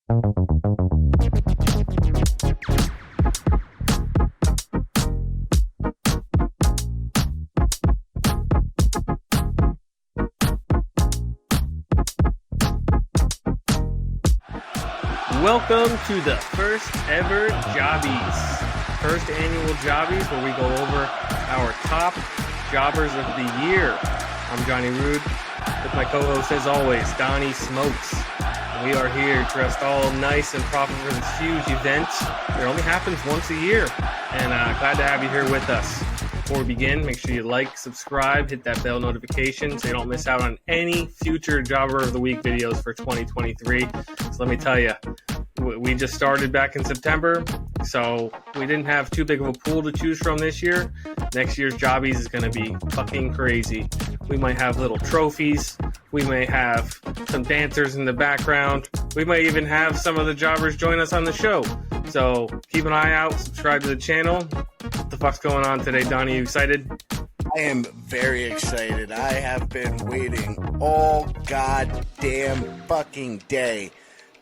Welcome to the First Ever Jobbies, first annual Jobbies, where we go over our top jobbers of the year. I'm Johnny Rude, with my co-host, as always, Donny Smokes. We are here dressed all nice and proper for this huge event. It only happens once a year, and glad to have you here with us. Before we begin, make sure you like, subscribe, hit that bell notification so you don't miss out on any future Jobber of the Week videos for 2023. So let me tell you, we just started back in September, so we didn't have too big of a pool to choose from this year. Next year's Jobbies is going to be fucking crazy. We might have little trophies. We may have some dancers in the background. We might even have some of the jobbers join us on the show. So keep an eye out. Subscribe to the channel. What the fuck's going on today, Donnie? You excited? I am very excited. I have been waiting all goddamn fucking day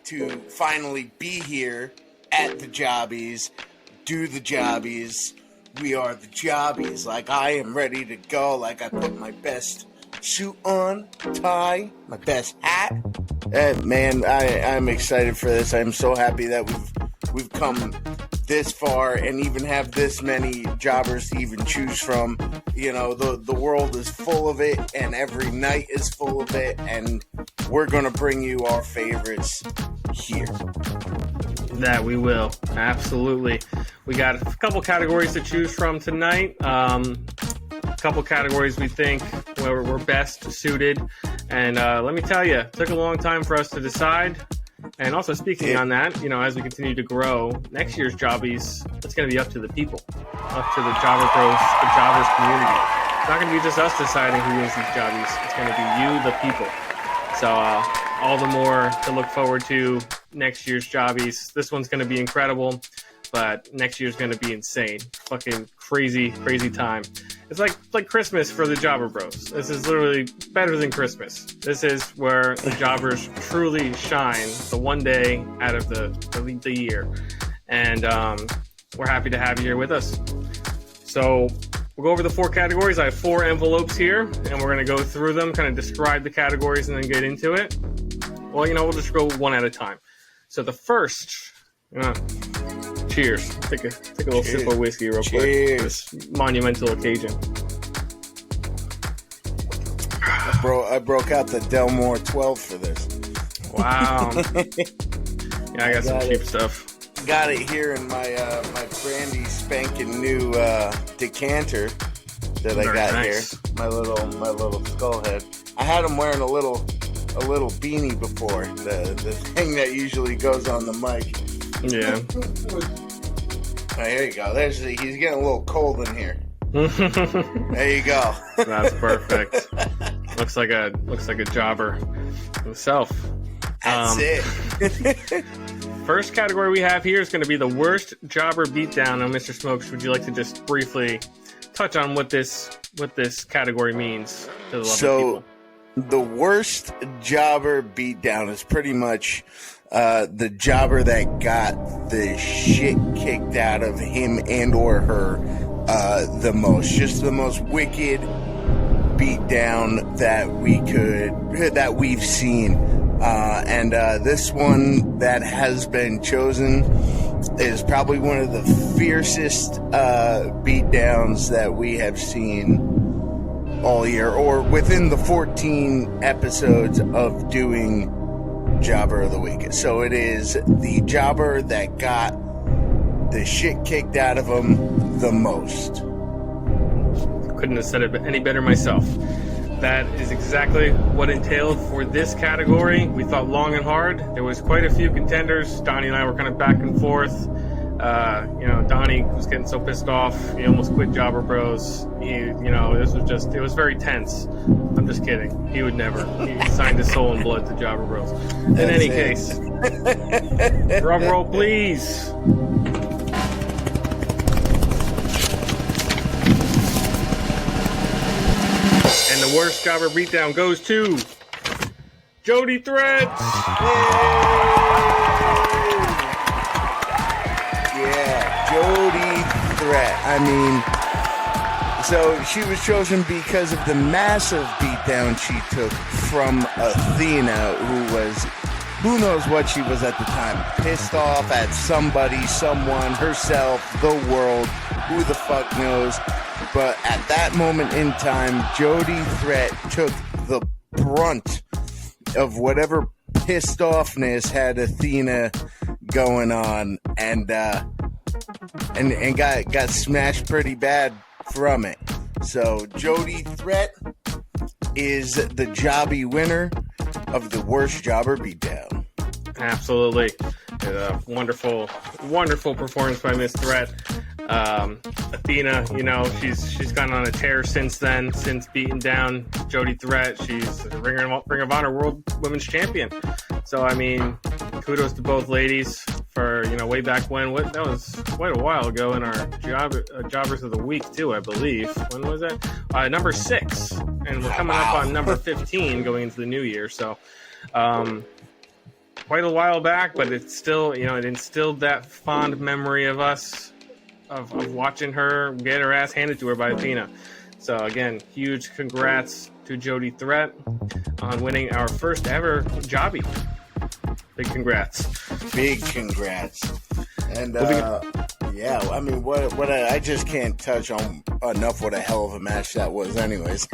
to finally be here at the Jobbies, do the Jobbies. We are the Jobbies. Like, I am ready to go. Like, I put my best suit on, tie, my best hat. Man, I'm excited for this. I'm so happy that we've come this far and even have this many jobbers to even choose from. You know, the world is full of it, and every night is full of it, and we're going to bring you our favorites here. That we will. Absolutely. We got a couple categories to choose from tonight. A couple categories we think where we're best suited. And let me tell you, it took a long time for us to decide. And also speaking on that, you know, as we continue to grow, next year's Jobbies, it's going to be up to the people, up to the Jobber Bros, the Jobbers community. It's not going to be just us deciding who wins these Jobbies. It's going to be you, the people. So all the more to look forward to next year's Jobbies. This one's going to be incredible, but next year's going to be insane. Fucking crazy, crazy time. It's like Christmas for the Jobber Bros. This is literally better than Christmas. This is where the jobbers truly shine the one day out of the year. And we're happy to have you here with us. So we'll go over the four categories. I have four envelopes here, and we're going to go through them, kind of describe the categories, and then get into it. Well, you know, we'll just go one at a time. So the first, cheers. Take a little sip of whiskey real quick. This monumental occasion. I broke out the Delmore 12 for this. Wow. Yeah, I got some cheap stuff. Got it here in my my brandy spanking new decanter that I got nice. here. My little skull head. I had him wearing a little beanie before, the thing that usually goes on the mic. Yeah. All right, here you go. He's getting a little cold in here. There you go. That's perfect. Looks like a jobber himself. That's it. First category we have here is going to be the worst jobber beatdown. Now, Mr. Smokes, would you like to just briefly touch on what this category means to the lovely people? The worst jobber beatdown is pretty much the jobber that got the shit kicked out of him and or her the most. Just the most wicked beatdown that we've seen. And this one that has been chosen is probably one of the fiercest beatdowns that we have seen all year, or within the 14 episodes of doing Jobber of the Week. So it is the jobber that got the shit kicked out of him the most. Couldn't have said it any better myself. That is exactly what entailed for this category. We thought long and hard. There was quite a few contenders. Donnie and I were kind of back and forth. Donnie was getting so pissed off. He almost quit Jobber Bros. It was very tense. I'm just kidding. He would never. He signed his soul and blood to Jobber Bros. In any case, drum roll, please. And the worst jobber beatdown goes to Jody Threads. I mean, so she was chosen because of the massive beatdown she took from Athena, who knows what she was at the time, pissed off at somebody, someone, herself, the world, who the fuck knows. But at that moment in time, Jody Threat took the brunt of whatever pissed offness had Athena going on, and got smashed pretty bad from it. So Jody Threat is the jobby winner of the worst jobber beatdown. Absolutely. Wonderful performance by Miss Threat. Athena, she's gone on a tear since then, since beating down Jody Threat. She's a Ring of Honor World Women's Champion. So, I mean, kudos to both ladies for, way back when. That was quite a while ago in our Jobbers of the Week, too, I believe. When was that? Number 6. And we're coming up on number 15 going into the new year. So, quite a while back, but it's still, it instilled that fond memory of us, of watching her get her ass handed to her by Athena. So again, huge congrats to Jody Threat on winning our first ever jobby. Big congrats. Big congrats. And yeah, I mean, what I just can't touch on enough what a hell of a match that was anyways.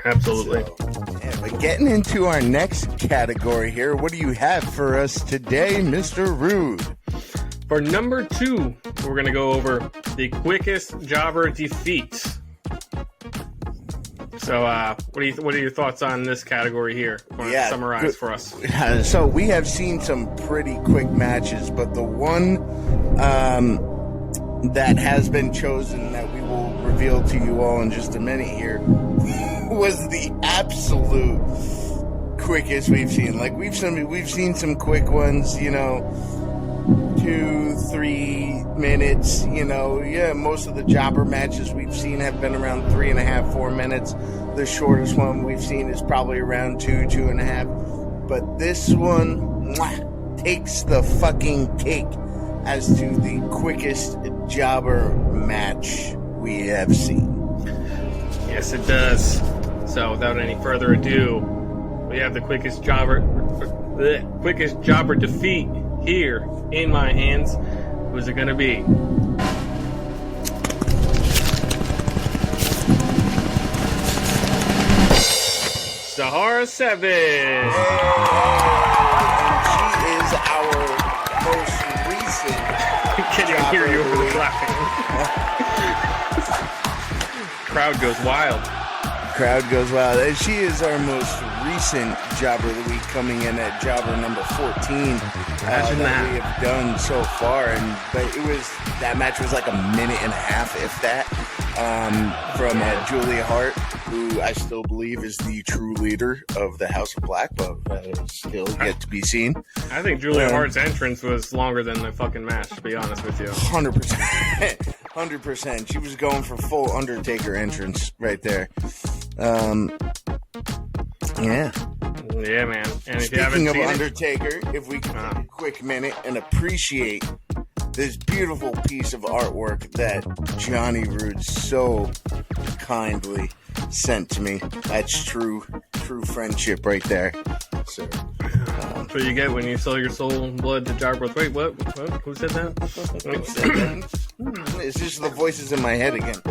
Absolutely. Yeah, but getting into our next category here, what do you have for us today, Mr. Rude? For number 2, we're going to go over the quickest jobber defeat. So, what are your thoughts on this category here? Summarize for us. So we have seen some pretty quick matches, but the one that has been chosen that we will reveal to you all in just a minute here was the absolute quickest we've seen. Like we've seen some quick ones, 2-3 minutes. Most of the jobber matches we've seen have been around 3.5, 4 minutes. The shortest one we've seen is probably around 2.5. But this one takes the fucking cake as to the quickest jobber match we have seen. Yes, it does. So, without any further ado, we have the quickest jobber defeat here in my hands. Who's it going to be? Sahara 7. And she is our most recent. I can't even hear you over the clapping. Crowd goes wild. And she is our most recent jobber of the week, coming in at jobber number 14 that we have done so far. But that match was like a minute and a half, if that, from Julia Hart, who I still believe is the true leader of the House of Black, but still yet to be seen. I think Julia Hart's entrance was longer than the fucking match, to be honest with you. 100%. 100%. She was going for full Undertaker entrance right there. Yeah. Yeah, man. And speaking of Undertaker, if we could take a quick minute and appreciate this beautiful piece of artwork that Johnny Rude so kindly sent to me. That's true friendship right there. So, that's what you get when you sell your soul and blood to Jarbroth. Wait, what? Who said that? Who said that? It's just the voices in my head again.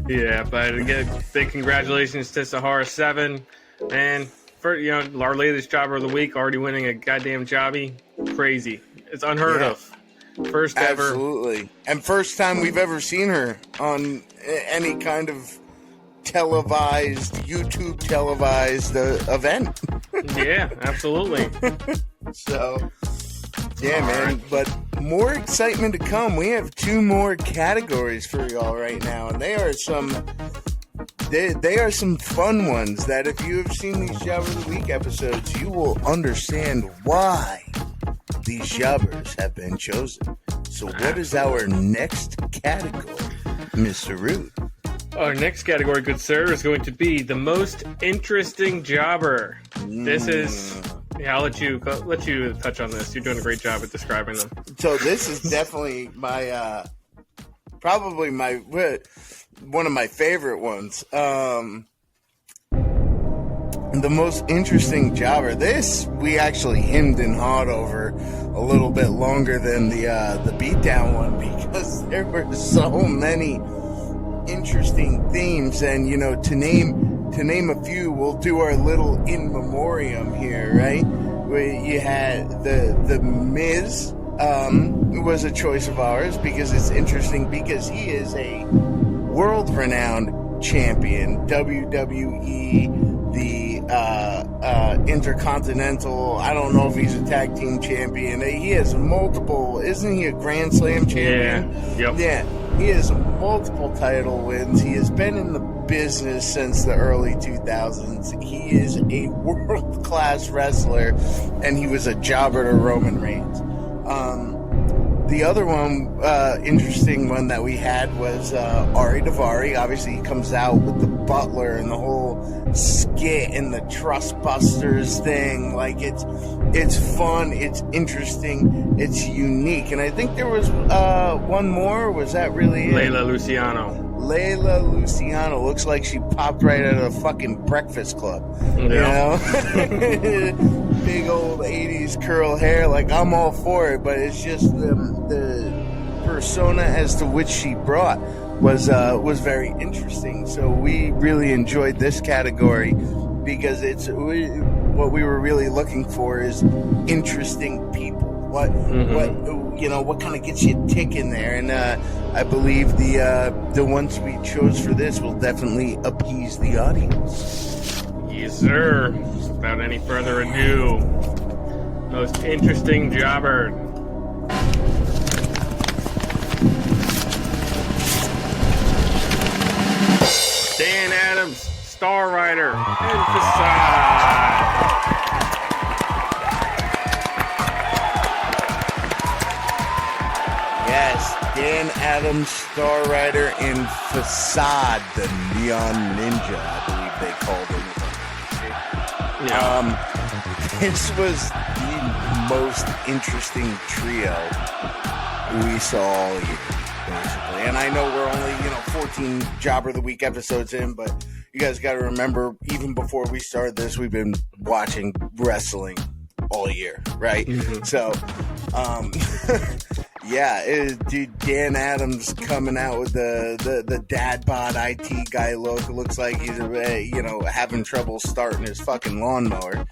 Yeah, but again, big congratulations to Sahara 7. And for our latest jobber of the week, already winning a goddamn jobby. Crazy. It's unheard of. First ever. Absolutely. And first time we've ever seen her on any kind of YouTube televised event. Yeah, absolutely. So, yeah, man. But more excitement to come. We have 2 more categories for y'all right now, and they are some fun ones that if you have seen these Jobber of the Week episodes, you will understand why these jobbers have been chosen. So what is our next category, Mr. Root? Our next category, good sir, is going to be the most interesting jobber. This is Yeah, I'll let you touch on this. You're doing a great job at describing them. So this is definitely my probably one of my favorite ones. The most interesting jobber. This we actually hemmed and hawed over a little bit longer than the beatdown one, because there were so many interesting themes. And to name a few, we'll do our little in memoriam here, right? Where you had the Miz was a choice of ours, because it's interesting, because he is a world-renowned champion, WWE, the Intercontinental. I don't know if he's a tag team champion. He has multiple. Isn't he a Grand Slam champion? Yeah. Yep. Yeah. He has multiple title wins. He has been in the business since the early 2000s. He is a world-class wrestler, and he was a jobber to Roman Reigns. The other one, interesting one that we had was Ari Daivari. Obviously, he comes out with the Butler and the whole skit and the Trust Busters thing. Like, it's fun, it's interesting, it's unique. And I think there was one more. Was that really it? Layla Luciano. Layla Luciano looks like she popped right out of a fucking Breakfast Club. Yeah. Big old 80s curl hair. Like, I'm all for it, but it's just the persona as to which she brought was very interesting. So we really enjoyed this category, because what we were really looking for is interesting people. What kind of gets you ticking there? And I believe the ones we chose for this will definitely appease the audience. Yes, sir. Without any further ado, most interesting jobber. Dan Adams, Star Rider, and Facade. Yes, Dan Adams, Star Rider, and Facade, the Neon Ninja, I believe they called him. Yeah. This was the most interesting trio we saw all year, basically. And I know we're only, 14 Jobber of the Week episodes in, but you guys got to remember, even before we started this, we've been watching wrestling all year, right? Mm-hmm. So, yeah, dude, Dan Adams coming out with the dad bod IT guy look. It looks like he's having trouble starting his fucking lawnmower.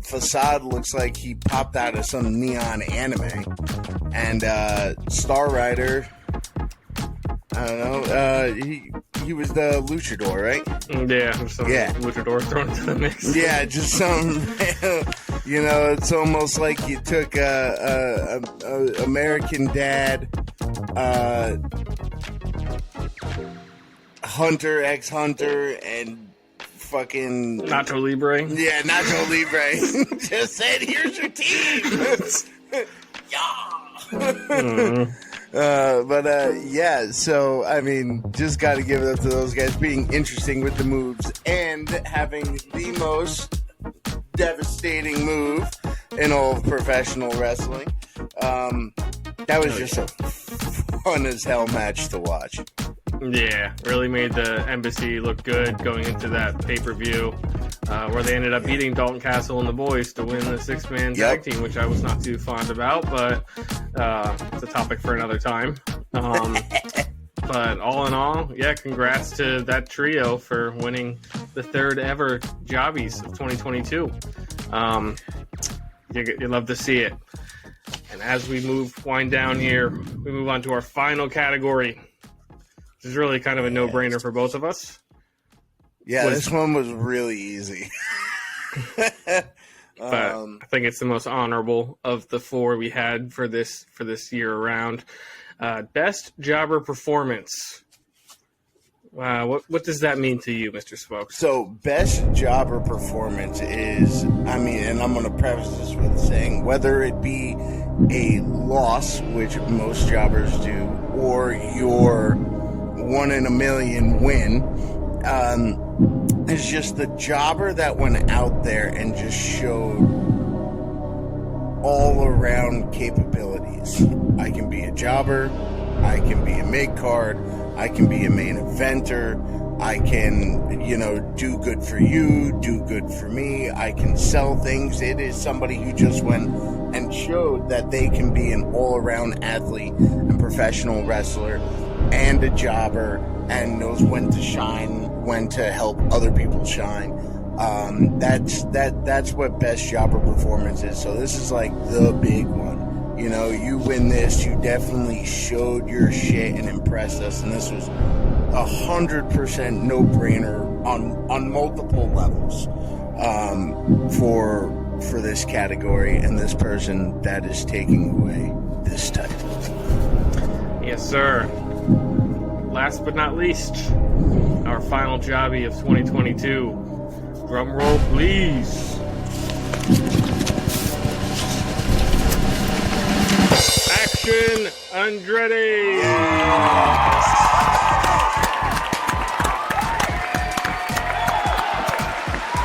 Facade looks like he popped out of some neon anime. And Star Rider, I don't know, he was the luchador, right? Yeah, luchador thrown into the mix. Yeah, just some, it's almost like you took a American Dad, Hunter, ex-Hunter, and fucking Nacho Libre. Yeah, Nacho Libre. Just said, here's your team. Yeah. Yeah, so, I mean, just got to give it up to those guys being interesting with the moves and having the most devastating move in all of professional wrestling. That was just a fun as hell match to watch. Yeah, really made the Embassy look good going into that pay-per-view, where they ended up beating Dalton Castle and the boys to win the six-man tag team, which I was not too fond about, but it's a topic for another time. But all in all, yeah, congrats to that trio for winning the third ever Jobbies of 2022. You love to see it. And as we wind down here, we move on to our final category, which is really kind of a no-brainer for both of us. Yeah, this one was really easy. But I think it's the most honorable of the four we had for this year around. Best jobber performance. What does that mean to you, Mr. Smokes? So, best jobber performance is, and I'm going to preface this with saying, whether it be a loss, which most jobbers do, or your 1 in a million win, is just the jobber that went out there and just showed all around capabilities. I can be a jobber, I can be a mid-card, I can be a main eventer, I can, do good for you, do good for me, I can sell things. It is somebody who just went and showed that they can be an all-around athlete and professional wrestler and a jobber and knows when to shine, when to help other people shine. That's what best jobber performance is. So this is like the big one. You win this, you definitely showed your shit and impressed us, and this was 100% no-brainer on multiple levels for this category and this person that is taking away this title. Yes, sir. Last but not least, our final jobby of 2022. Drum roll, please. Action Andretti. Yes.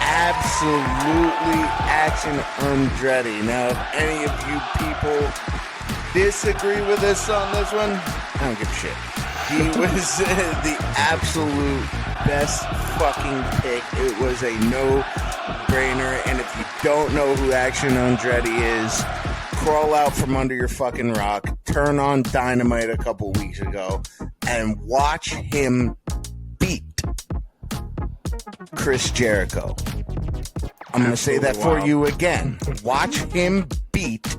Absolutely Action Andretti. Now, if any of you people disagree with us on this one, I don't give a shit. He was the absolute best fucking pick. It was a no-brainer. And if you don't know who Action Andretti is, crawl out from under your fucking rock, turn on Dynamite a couple weeks ago, and watch him beat Chris Jericho. I'm going to say that for you again. Watch him beat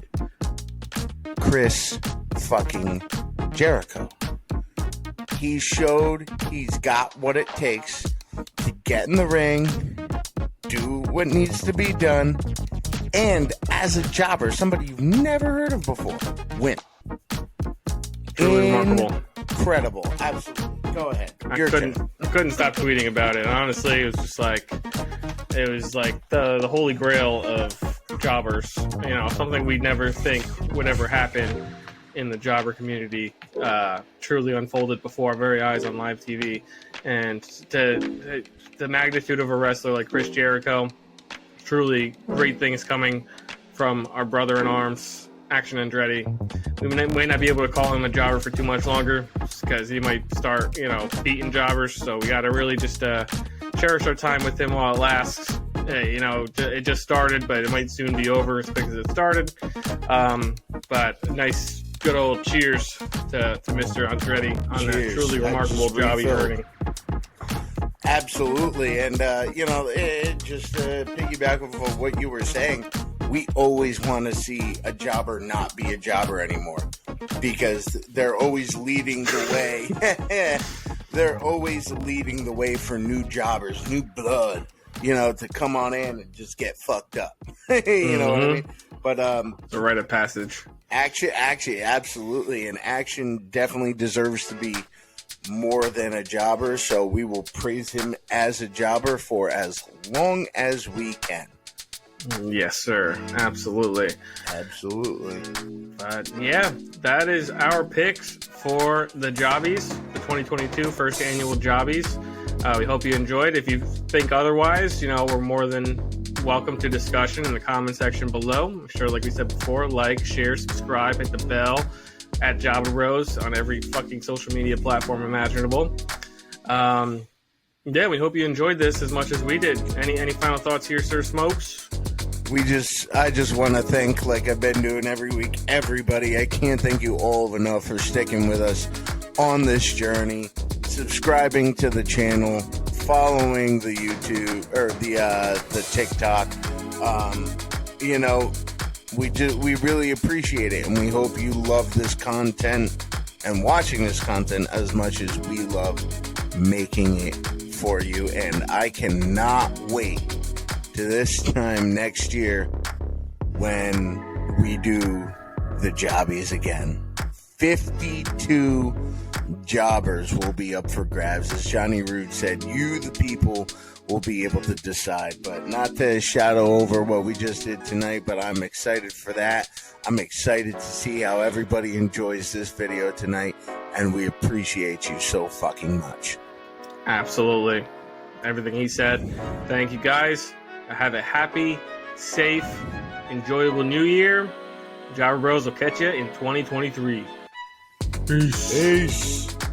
Chris fucking Jericho. He showed he's got what it takes to get in the ring, do what needs to be done, and as a jobber, somebody you've never heard of before, win. Truly remarkable. Incredible. Absolutely. Go ahead. I couldn't stop tweeting about it. Honestly, it was just like the holy grail of jobbers. Something we'd never think would ever happen in the jobber community. Truly unfolded before our very eyes on live TV. And the magnitude of a wrestler like Chris Jericho, truly great things coming from our brother in arms, Action Andretti. We may not be able to call him a jobber for too much longer because he might start, beating jobbers. So we got to really just cherish our time with him while it lasts. It just started, but it might soon be over as quick as it started. But nice, good old cheers to Mr. Andretti on that truly remarkable job he's earning. Absolutely. And, just to piggyback off of what you were saying, we always want to see a jobber not be a jobber anymore because they're always leading the way. They're always leading the way for new jobbers, new blood, to come on in and just get fucked up. You know what I mean? But it's a rite of passage. Action, absolutely. And Action definitely deserves to be more than a jobber, so we will praise him as a jobber for as long as we can. Yes, sir. Absolutely. But yeah, that is our picks for the Jobbies, the 2022 first annual Jobbies. We hope you enjoyed. If you think otherwise, we're more than welcome to discussion in the comment section below. I'm sure, like we said before, like, share, subscribe, hit the bell at Jobber Bros on every fucking social media platform imaginable. We hope you enjoyed this as much as we did. Any final thoughts here, Sir Smokes? I just want to thank, like I've been doing every week, everybody. I can't thank you all enough for sticking with us on this journey, subscribing to the channel, following the YouTube or the TikTok. We really appreciate it, and we hope you love this content and watching this content as much as we love making it for you. And I cannot wait to this time next year when we do the Jobbies again. 52 jobbers will be up for grabs. As Johnny Rude said, you, the people, will be able to decide. But not to shadow over what we just did tonight, but I'm excited for that. I'm excited to see how everybody enjoys this video tonight, and we appreciate you so fucking much. Absolutely. everything he said. Thank you guys. Have a happy, safe, enjoyable New Year. Jobber Bros will catch you in 2023. Peace. Peace.